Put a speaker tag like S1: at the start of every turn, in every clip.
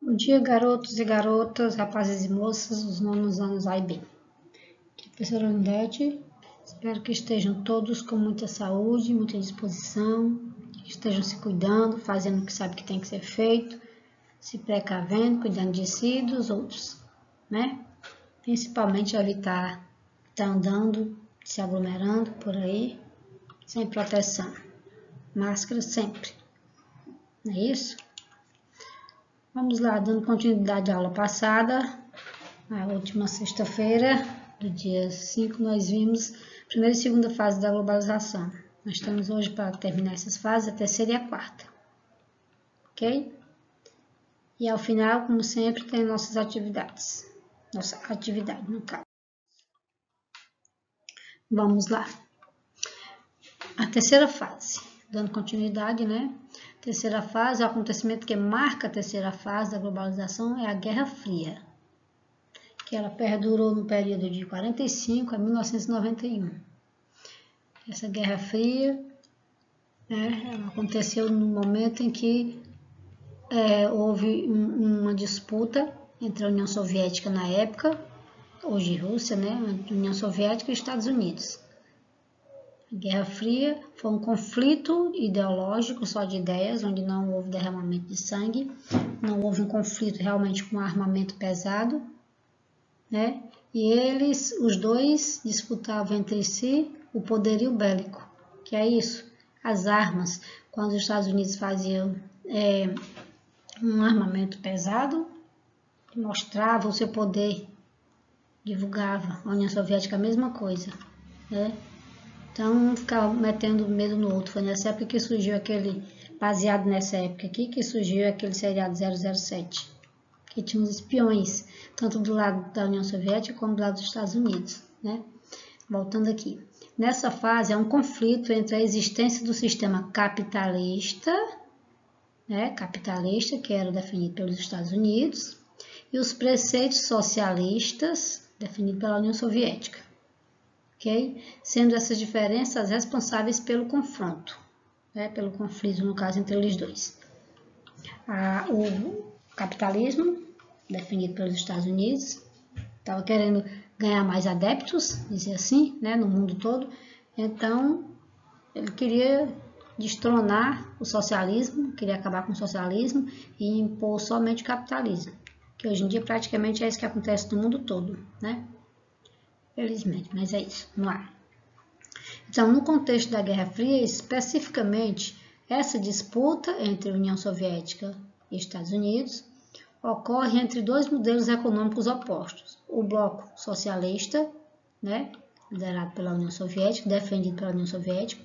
S1: Bom dia, garotos e garotas, rapazes e moças, os nonos anos A e B. Aqui é a professora Odete. Espero que estejam todos com muita saúde, muita disposição, que estejam se cuidando, fazendo o que sabe que tem que ser feito, se precavendo, cuidando de si e dos outros, né? Principalmente evitar estar andando, se aglomerando por aí, sem proteção. Máscara sempre, não é isso? Vamos lá, dando continuidade à aula passada, na última sexta-feira, do dia 5, nós vimos a primeira e segunda fase da globalização. Nós estamos hoje para terminar essas fases, a terceira e a quarta, ok? E ao final, como sempre, tem nossas atividades, nossa atividade no caso. Vamos lá. A terceira fase, dando continuidade, né? Terceira fase, o acontecimento que marca a terceira fase da globalização é a Guerra Fria, que ela perdurou no período de 45 a 1991. Essa Guerra Fria, né, ela aconteceu no momento em que houve uma disputa entre a União Soviética na época, hoje Rússia, né, União Soviética e Estados Unidos. A Guerra Fria foi um conflito ideológico só de ideias, onde não houve derramamento de sangue, não houve um conflito realmente com armamento pesado, né? E eles, os dois, disputavam entre si o poderio bélico, que é isso, as armas. Quando os Estados Unidos faziam um armamento pesado, mostrava o seu poder, divulgava. A União Soviética a mesma coisa, né? Então, um ficava metendo medo no outro. Foi nessa época que surgiu aquele, baseado nessa época aqui, que surgiu aquele seriado 007, que tinha uns espiões, tanto do lado da União Soviética como do lado dos Estados Unidos, né? Voltando aqui. Nessa fase, há um conflito entre a existência do sistema capitalista, né? Capitalista, que era definido pelos Estados Unidos, e os preceitos socialistas, definidos pela União Soviética. Okay? Sendo essas diferenças responsáveis pelo confronto, né? Pelo conflito, no caso, entre eles dois. O capitalismo, definido pelos Estados Unidos, estava querendo ganhar mais adeptos, dizer assim, né, no mundo todo. Então, ele queria destronar o socialismo, queria acabar com o socialismo e impor somente o capitalismo, que hoje em dia praticamente é isso que acontece no mundo todo, né? Felizmente, mas é isso, vamos lá. Então, no contexto da Guerra Fria, especificamente, essa disputa entre a União Soviética e Estados Unidos ocorre entre dois modelos econômicos opostos. O bloco socialista, né, liderado pela União Soviética, defendido pela União Soviética,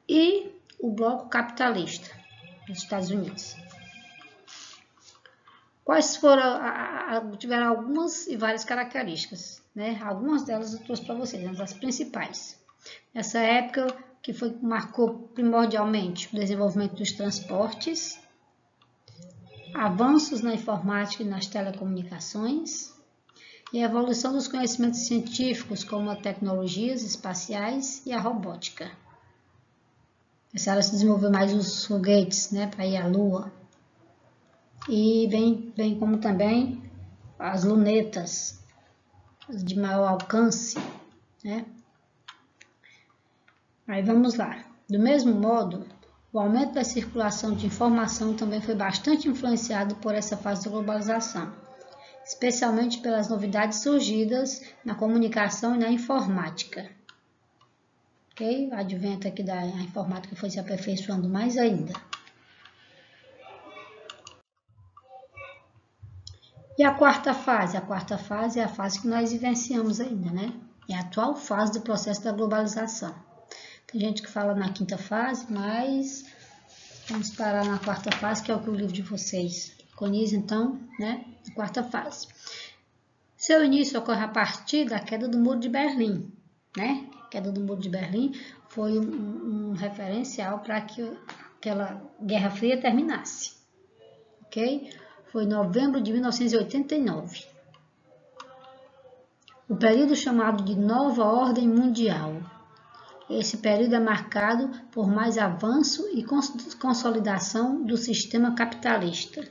S1: e o bloco capitalista dos Estados Unidos. Quais foram, tiveram algumas e várias características, né? Algumas delas eu trouxe para vocês, as principais. Nessa época, que marcou primordialmente o desenvolvimento dos transportes, avanços na informática e nas telecomunicações, e a evolução dos conhecimentos científicos, como as tecnologias espaciais e a robótica. Essa área se desenvolveu mais os foguetes, né, para ir à Lua. E bem como também as lunetas de maior alcance, né? Aí vamos lá. Do mesmo modo, o aumento da circulação de informação também foi bastante influenciado por essa fase da globalização, especialmente pelas novidades surgidas na comunicação e na informática. Ok? O advento aqui da informática foi se aperfeiçoando mais ainda. E a quarta fase? A quarta fase é a fase que nós vivenciamos ainda, né? É a atual fase do processo da globalização. Tem gente que fala na quinta fase, mas vamos parar na quarta fase, que é o que o livro de vocês preconiza, então, né? A quarta fase. Seu início ocorre a partir da queda do Muro de Berlim, né? A queda do Muro de Berlim foi um referencial para que aquela Guerra Fria terminasse, ok? Foi em novembro de 1989. O período chamado de Nova Ordem Mundial. Esse período é marcado por mais avanço e consolidação do sistema capitalista.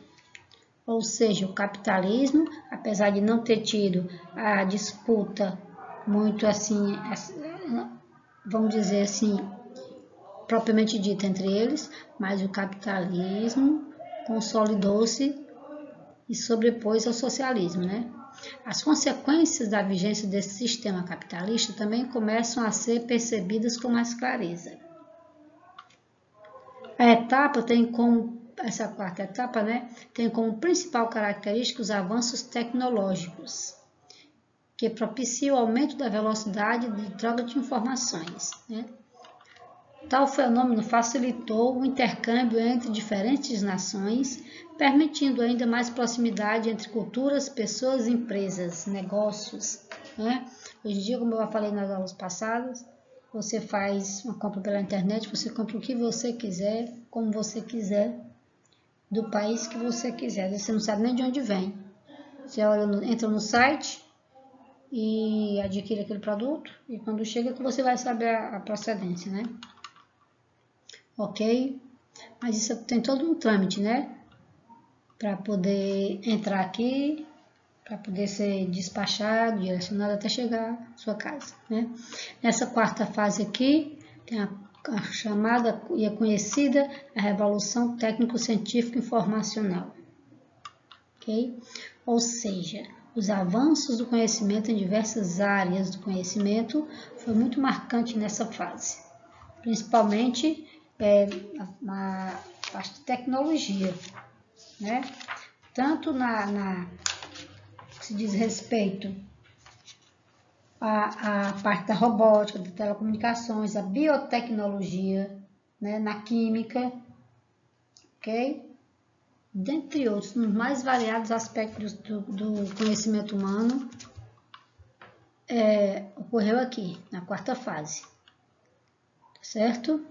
S1: Ou seja, o capitalismo, apesar de não ter tido a disputa muito assim, vamos dizer assim, propriamente dita entre eles, mas o capitalismo consolidou-se e sobrepôs ao socialismo, né? As consequências da vigência desse sistema capitalista também começam a ser percebidas com mais clareza. A etapa tem como, essa quarta etapa, né, tem como principal característica os avanços tecnológicos, que propiciam o aumento da velocidade de troca de informações, né? Tal fenômeno facilitou o intercâmbio entre diferentes nações, permitindo ainda mais proximidade entre culturas, pessoas, empresas, negócios, né? Hoje em dia, como eu falei nas aulas passadas, você faz uma compra pela internet, você compra o que você quiser, como você quiser, do país que você quiser. Você não sabe nem de onde vem. Você entra no site e adquire aquele produto, e quando chega que você vai saber a procedência, né? Ok? Mas isso tem todo um trâmite, né? Para poder entrar aqui, para poder ser despachado, direcionado até chegar à sua casa, né? Nessa quarta fase aqui, tem a chamada e a conhecida a Revolução Técnico-Científica Informacional. Ok? Ou seja, os avanços do conhecimento em diversas áreas do conhecimento foi muito marcante nessa fase, principalmente na parte de tecnologia, né? Tanto que se diz respeito à parte da robótica, de telecomunicações, a biotecnologia, né? Na química, ok? Dentre outros, nos mais variados aspectos do conhecimento humano, ocorreu aqui, na quarta fase, certo?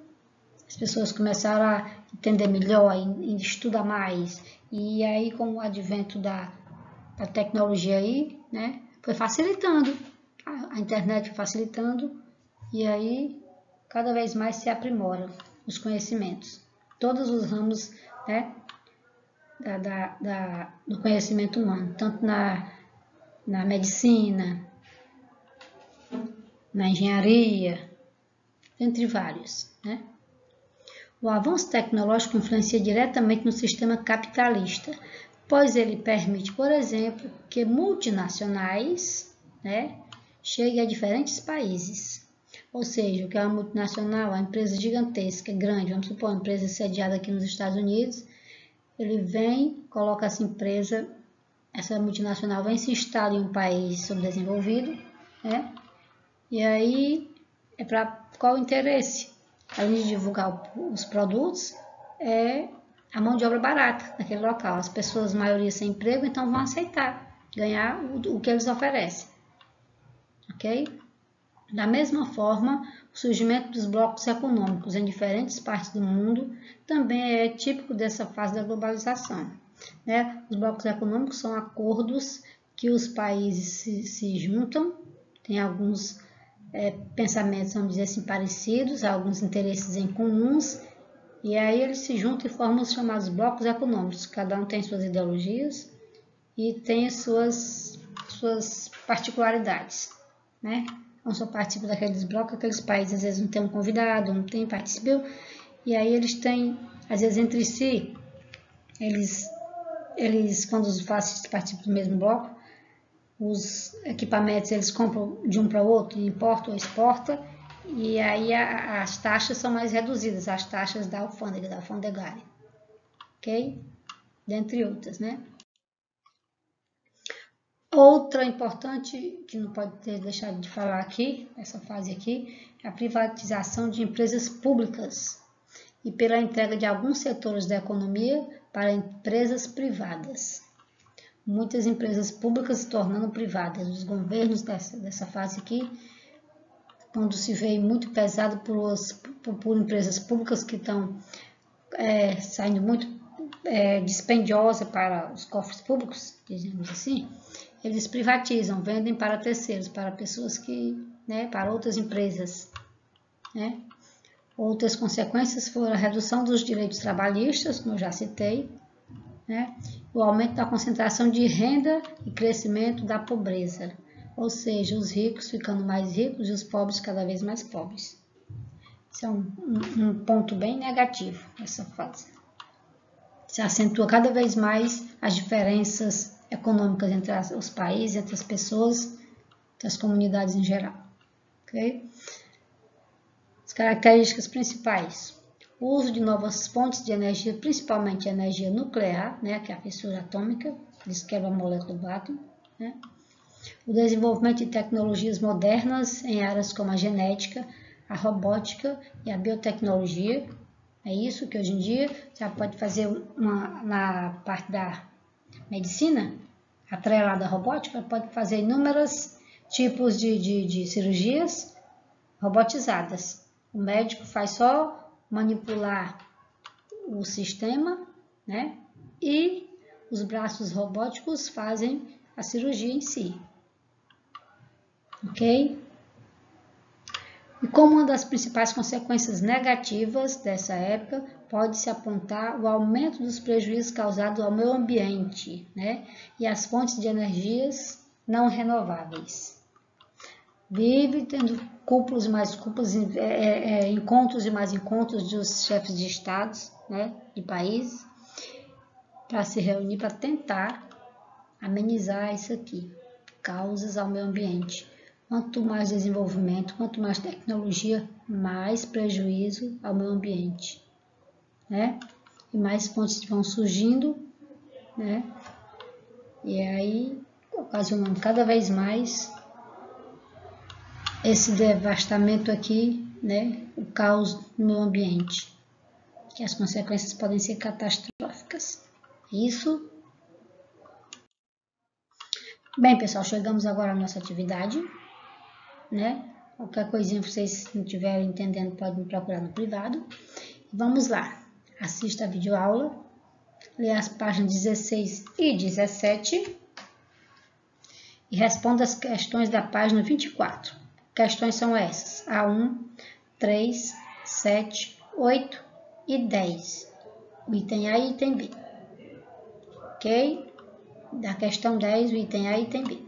S1: As pessoas começaram a entender melhor, estudar mais, e aí com o advento da tecnologia aí, né, foi facilitando, a internet foi facilitando, e aí cada vez mais se aprimoram os conhecimentos, todos os ramos, né, do conhecimento humano, tanto na medicina, na engenharia, entre vários, né? O avanço tecnológico influencia diretamente no sistema capitalista, pois ele permite, por exemplo, que multinacionais, né, cheguem a diferentes países. Ou seja, o que é uma multinacional, uma empresa gigantesca, grande, vamos supor, uma empresa sediada aqui nos Estados Unidos, ele vem, coloca essa multinacional vem se instala em um país subdesenvolvido, né? E aí, é para qual o interesse? Além de divulgar os produtos, a mão de obra barata naquele local. As pessoas, a maioria sem emprego, então vão aceitar, ganhar o que eles oferecem. Ok? Da mesma forma, o surgimento dos blocos econômicos em diferentes partes do mundo também é típico dessa fase da globalização, né? Os blocos econômicos são acordos que os países se juntam, tem alguns pensamentos, vamos dizer assim, parecidos, alguns interesses em comuns, e aí eles se juntam e formam os chamados blocos econômicos. Cada um tem suas ideologias e tem as suas particularidades, né? Então, só participam daqueles blocos, aqueles países às vezes não tem um convidado, não tem participam, e aí eles têm, às vezes entre si, eles quando os participam do mesmo bloco, os equipamentos eles compram de um para o outro, importam ou exportam, e aí as taxas são mais reduzidas, as taxas da alfândega, da alfandegária, ok? Dentre outras, né? Outra importante, que não pode ter deixado de falar aqui, nessa fase aqui, é a privatização de empresas públicas e pela entrega de alguns setores da economia para empresas privadas. Muitas empresas públicas se tornando privadas. Os governos dessa fase aqui, quando se vê muito pesado por empresas públicas que estão saindo muito dispendiosa para os cofres públicos, dizemos assim, eles privatizam, vendem para terceiros, para pessoas que, né, para outras empresas, né? Outras consequências foram a redução dos direitos trabalhistas, como eu já citei, né? o aumento da concentração de renda e crescimento da pobreza. Ou seja, os ricos ficando mais ricos e os pobres cada vez mais pobres. Isso é um ponto bem negativo, essa fase. Se acentua cada vez mais as diferenças econômicas entre os países, entre as pessoas, entre as comunidades em geral. Okay? As características principais. O uso de novas fontes de energia, principalmente a energia nuclear, né, que é a fissura atômica, eles quebram a molécula do átomo. Né? O desenvolvimento de tecnologias modernas em áreas como a genética, a robótica e a biotecnologia. É isso que hoje em dia já pode fazer na parte da medicina, atrelada à robótica, pode fazer inúmeros tipos de cirurgias robotizadas. O médico faz só manipular o sistema, né? E os braços robóticos fazem a cirurgia em si. Ok? E como uma das principais consequências negativas dessa época, pode-se apontar o aumento dos prejuízos causados ao meio ambiente, né? E às fontes de energias não renováveis. Vive tendo cúpulas e mais cúpulas, encontros e mais encontros dos chefes de estados, né, de países, para se reunir para tentar amenizar isso aqui, causas ao meio ambiente. Quanto mais desenvolvimento, quanto mais tecnologia, mais prejuízo ao meio ambiente, né? E mais fontes vão surgindo, né? E aí ocasionando cada vez mais esse devastamento aqui, né? O caos no meio ambiente, que as consequências podem ser catastróficas. Isso. Bem, pessoal, chegamos agora à nossa atividade. Né? Qualquer coisinha vocês não estiverem entendendo, podem me procurar no privado. Vamos lá, assista a videoaula, leia as páginas 16 e 17 e responda as questões da página 24. Questões são essas, A1, 3, 7, 8 e 10. O item A e item B. Ok? Da questão 10, o item A e item B.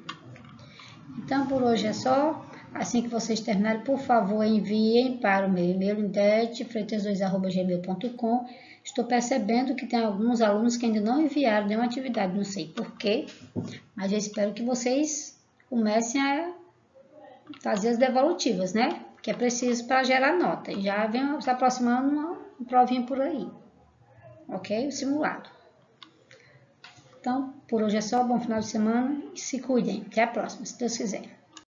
S1: Então, por hoje é só. Assim que vocês terminarem, por favor, enviem para o meu e-mail, lindete.freitas2@gmail.com. Estou percebendo que tem alguns alunos que ainda não enviaram nenhuma atividade, não sei porquê, mas eu espero que vocês comecem a fazer as devolutivas, né? Que é preciso para gerar nota. E já vem se aproximando uma provinha por aí, ok? O simulado. Então, por hoje é só. Bom final de semana e se cuidem. Até a próxima, se Deus quiser.